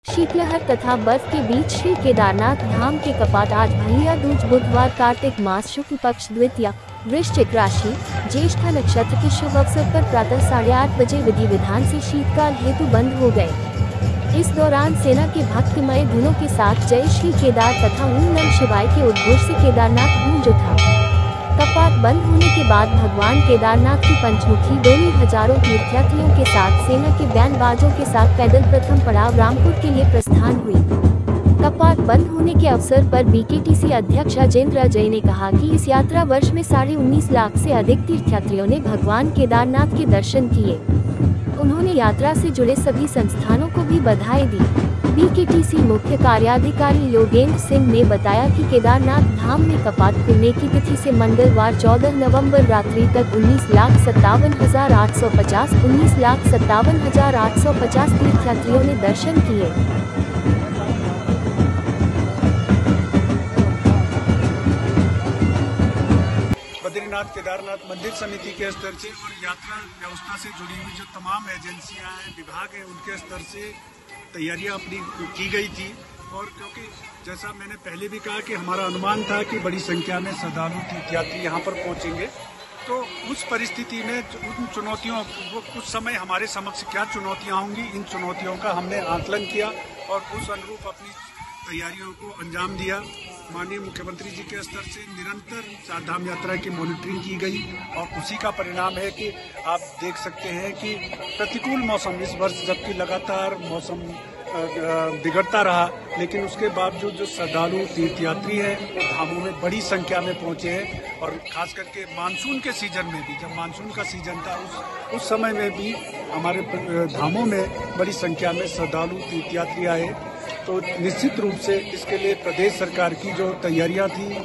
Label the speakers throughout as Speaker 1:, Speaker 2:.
Speaker 1: शीतलहर तथा बर्फ के बीच श्री केदारनाथ धाम के कपाट आज भैया दूज बुधवार कार्तिक मास शुक्ल पक्ष द्वितीया वृश्चिक राशि ज्येष्ठा नक्षत्र के शुभ अवसर पर प्रातः 8:30 बजे विधि विधान से शीतकाल हेतु बंद हो गए। इस दौरान सेना के भक्तिमय धुनों के साथ जय श्री केदार तथा ओम नमः शिवाय के उद्घोष से केदारनाथ गूंज उठा। कपाट बंद होने के बाद भगवान केदारनाथ की पंचमुखी डोली हजारों तीर्थयात्रियों के साथ सेना के बैंड बाजों के साथ पैदल प्रथम पड़ाव रामपुर के लिए प्रस्थान हुई। कपाट बंद होने के अवसर पर बीकेटीसी अध्यक्ष अजेंद्र अजय ने कहा कि इस यात्रा वर्ष में 19.5 लाख से अधिक तीर्थयात्रियों ने भगवान केदारनाथ के दर्शन किए। उन्होंने यात्रा से जुड़े सभी संस्थानों को भी बधाई दी। बीकेटीसी मुख्य कार्याधिकारी योगेंद्र सिंह ने बताया कि केदारनाथ धाम में कपाट खुलने की तिथि से मंगलवार 14 नवंबर रात्रि तक 19,57,850 तीर्थयात्रियों ने दर्शन किए।
Speaker 2: बद्रीनाथ केदारनाथ मंदिर समिति के स्तर से और यात्रा व्यवस्था से जुड़ी हुई जो तमाम एजेंसियां हैं, विभाग हैं, उनके स्तर से तैयारियां अपनी की गई थी। और क्योंकि जैसा मैंने पहले भी कहा कि हमारा अनुमान था कि बड़ी संख्या में श्रद्धालु तीर्थयात्री यहाँ पर पहुँचेंगे, तो उस परिस्थिति में उन चुनौतियों वो उस समय हमारे समक्ष क्या चुनौतियाँ होंगी, इन चुनौतियों का हमने आकलन किया और उस अनुरूप अपनी तैयारियों को अंजाम दिया। माननीय मुख्यमंत्री जी के स्तर से निरंतर चारधाम यात्रा की मॉनिटरिंग की गई और उसी का परिणाम है कि आप देख सकते हैं कि प्रतिकूल मौसम इस वर्ष, जबकि लगातार मौसम बिगड़ता रहा, लेकिन उसके बावजूद जो श्रद्धालु तीर्थयात्री हैं वो धामों में बड़ी संख्या में पहुंचे हैं। और खास करके मानसून के सीजन में भी, जब मानसून का सीजन था उस समय में भी हमारे धामों में बड़ी संख्या में श्रद्धालु तीर्थयात्री आए। तो निश्चित रूप से इसके लिए प्रदेश सरकार की जो तैयारियां थी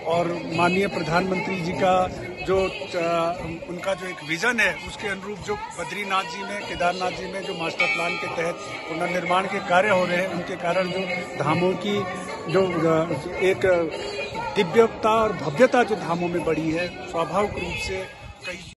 Speaker 2: और माननीय प्रधानमंत्री जी का जो उनका जो एक विजन है, उसके अनुरूप जो बद्रीनाथ जी में, केदारनाथ जी में जो मास्टर प्लान के तहत पुनर्निर्माण के कार्य हो रहे हैं, उनके कारण जो धामों की जो एक दिव्यता और भव्यता जो धामों में बढ़ी है, स्वाभाविक रूप से कई